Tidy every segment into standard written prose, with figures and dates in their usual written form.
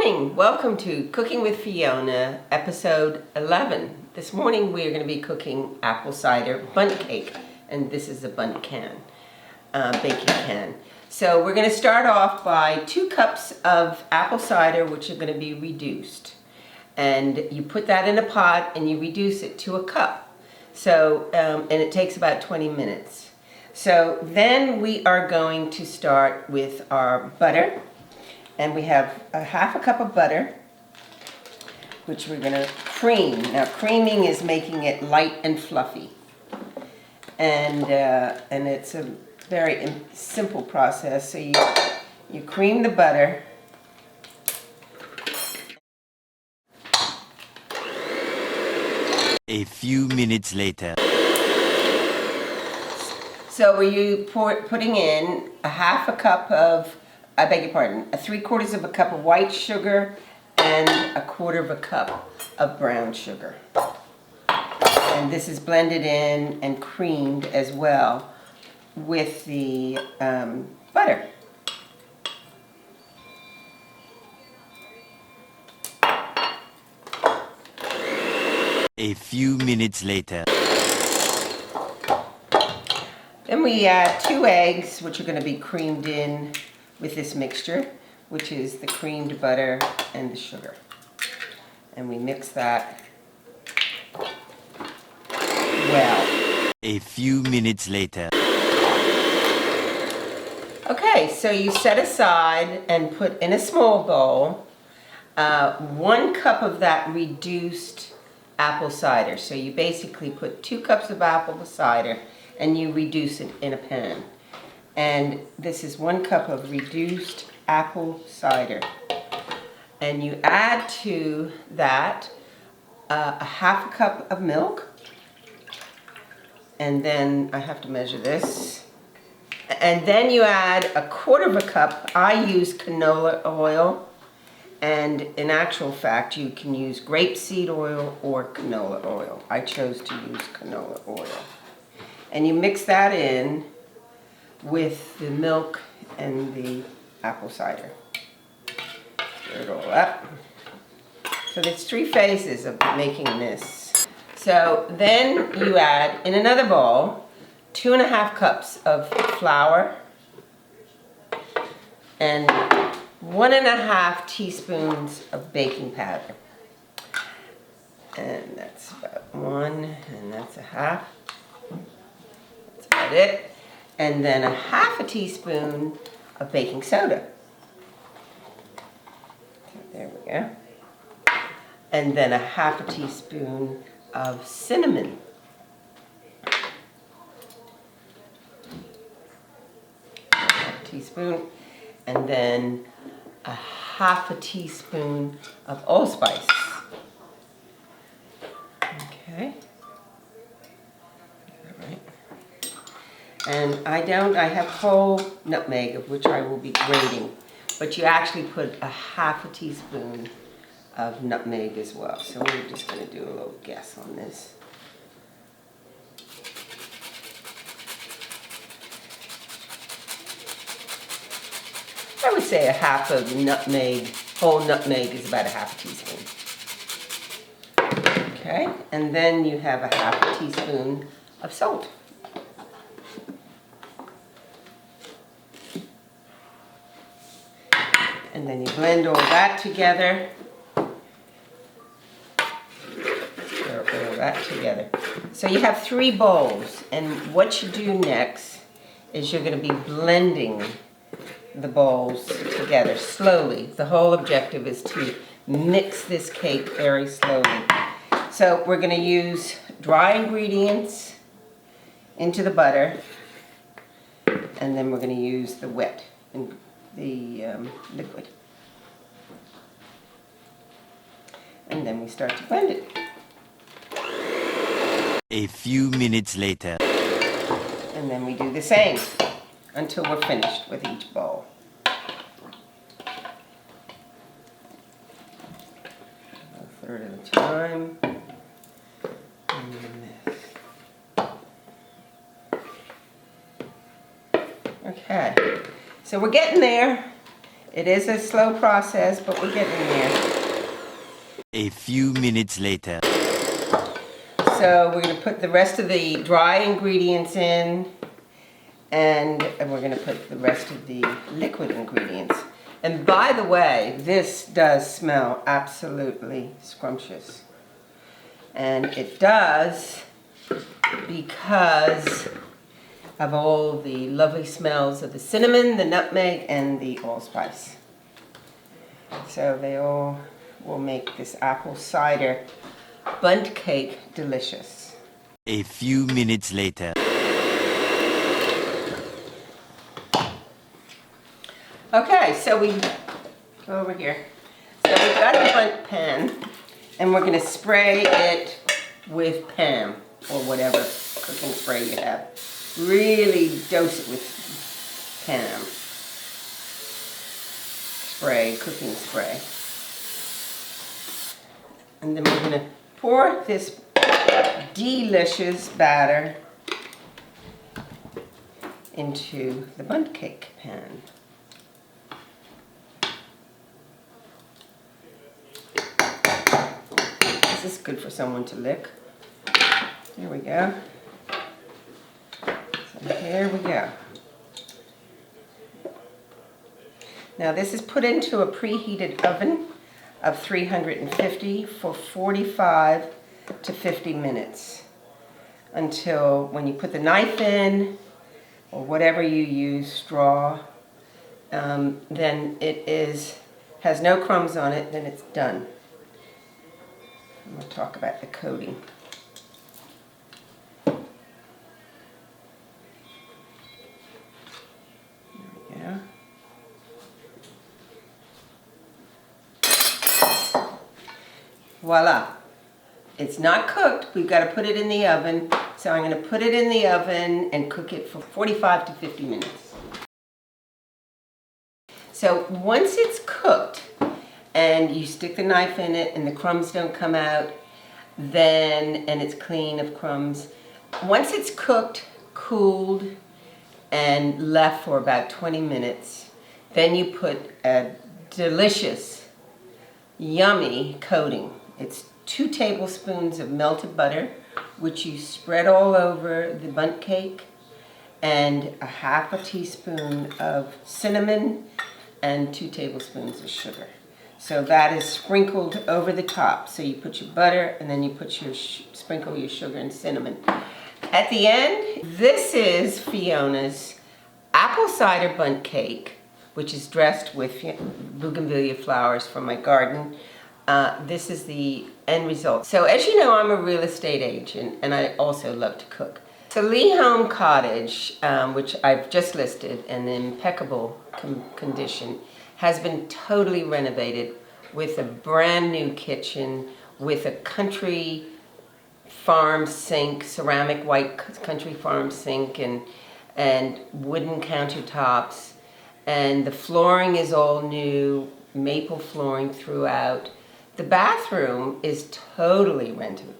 morning. Welcome to Cooking with Fiona, episode 11. This morning we are going to be cooking apple cider bundt cake, and this is a bundt can, baking can. So we're going to start off by 2 cups of apple cider, which are going to be reduced. And you put that in a pot and you reduce it to a cup. So, and it takes about 20 minutes. So then we are going to start with our butter. And we have a half a cup of butter, which we're going to cream. Now, creaming is making it light and fluffy. And it's a very simple process. So you cream the butter. A few minutes later. So we're putting in a half a cup of, I beg your pardon, 3/4 of a cup of white sugar and 1/4 of a cup of brown sugar. And this is blended in and creamed as well with the butter. A few minutes later. Then we add 2 eggs, which are going to be creamed in with this mixture, which is the creamed butter and the sugar. And we mix that well. A few minutes later. Okay, so you set aside and put in a small bowl 1 cup of that reduced apple cider. So you basically put 2 cups of apple cider and you reduce it in a pan. And this is 1 cup of reduced apple cider. And you add to that a half a cup of milk. And then I have to measure this. And then you add 1/4 of a cup. I use canola oil. And in actual fact, you can use grapeseed oil or canola oil. I chose to use canola oil. And you mix that in with the milk and the apple cider. Stir it all up. So there's 3 phases of making this. So then you add, in another bowl, 2½ cups of flour and 1½ teaspoons of baking powder. And that's about 1, and that's 1/2. That's about it. And then 1/2 teaspoon of baking soda. There we go. And then 1/2 teaspoon of cinnamon. Teaspoon. And then 1/2 teaspoon of allspice. Okay. All right. And I have whole nutmeg, of which I will be grating, but you actually put 1/2 teaspoon of nutmeg as well. So we're just going to do a little guess on this. I would say 1/2 of nutmeg, whole nutmeg is about 1/2 teaspoon. Okay, and then you have 1/2 teaspoon of salt. And then you blend all that together. Stir all that together. So you have 3 bowls, and what you do next is you're going to be blending the bowls together slowly. The whole objective is to mix this cake very slowly. So we're going to use dry ingredients into the butter, and then we're going to use the wet and the liquid. And then we start to blend it. A few minutes later. And then we do the same until we're finished with each bowl. A third at a time. And then this. Okay, so we're getting there. It is a slow process, but we're getting there. A few minutes later. So we're going to put the rest of the dry ingredients in, and we're going to put the rest of the liquid ingredients. And by the way, this does smell absolutely scrumptious. And it does because of all the lovely smells of the cinnamon, the nutmeg, and the allspice. So they all will make this apple cider bundt cake delicious. A few minutes later. Okay, so we go over here. So we've got a bundt pan, and we're going to spray it with Pam or whatever cooking spray you have. Really dose it with Pam spray, cooking spray. And then we're going to pour this delicious batter into the bundt cake pan. This is good for someone to lick. Here we go. So here we go. Now this is put into a preheated oven of 350 for 45 to 50 minutes until when you put the knife in or whatever you use, straw, then it has no crumbs on it, then it's done. We'll talk about the coating. There we go. Voila. It's not cooked. We've got to put it in the oven. So I'm going to put it in the oven and cook it for 45 to 50 minutes. So once it's cooked, and you stick the knife in it and the crumbs don't come out, and it's clean of crumbs. Once it's cooked, cooled, and left for about 20 minutes, then you put a delicious, yummy coating. It's 2 tablespoons of melted butter, which you spread all over the bundt cake, and a half a teaspoon of cinnamon, and 2 tablespoons of sugar. So that is sprinkled over the top. So you put your butter and then you put your sprinkle your sugar and cinnamon. At the end, this is Fiona's apple cider bundt cake, which is dressed with bougainvillea flowers from my garden. This is the end result. So as you know, I'm a real estate agent and I also love to cook. So Lee Home Cottage, which I've just listed in impeccable condition, has been totally renovated with a brand new kitchen, with a country farm sink, ceramic white country farm sink, and wooden countertops. And the flooring is all new, maple flooring throughout. The bathroom is totally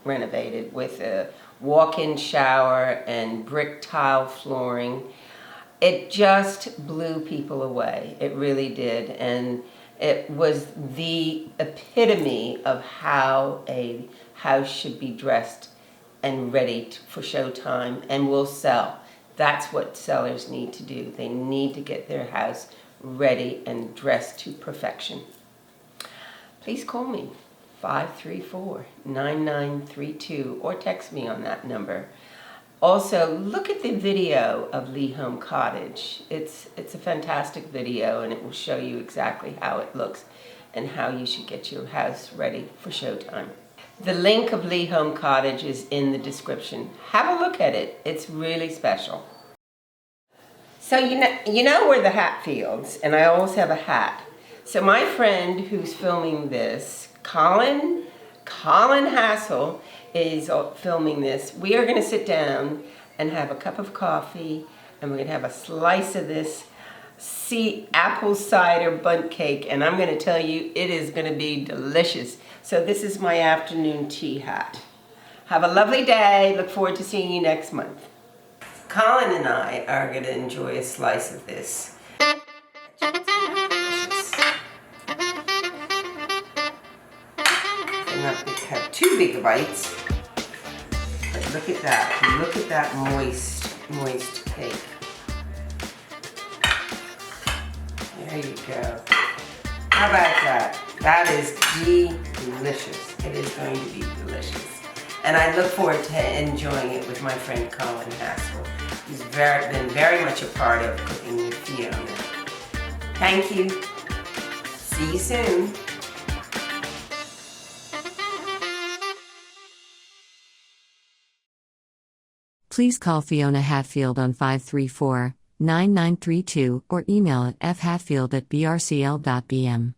renovated with a walk-in shower and brick tile flooring. It just blew people away. It really did. And it was the epitome of how a house should be dressed and ready for showtime and will sell. That's what sellers need to do. They need to get their house ready and dressed to perfection. Please call me, 534-9932, or text me on that number. Also, look at the video of Lee Home Cottage. It's a fantastic video, and it will show you exactly how it looks and how you should get your house ready for showtime. The link of Lee Home Cottage is in the description. Have a look at it. It's really special. So you know we're the Hatfields, and I always have a hat. So my friend who's filming this, Colin Hassel, is filming this. We are going to sit down and have a cup of coffee, and we're going to have a slice of this apple cider bundt cake, and I'm going to tell you, it is going to be delicious. So this is my afternoon tea hat. Have a lovely day. Look forward to seeing you next month. Colin and I are going to enjoy a slice of this. Delicious. have 2 big bites. But look at that. Look at that moist cake. There you go. How about that? That is delicious. It is going to be delicious. And I look forward to enjoying it with my friend Colin Haskell. He's been very much a part of Cooking with Fiona. Thank you. See you soon. Please call Fiona Hatfield on 534-9932 or email at fhatfield@brcl.bm.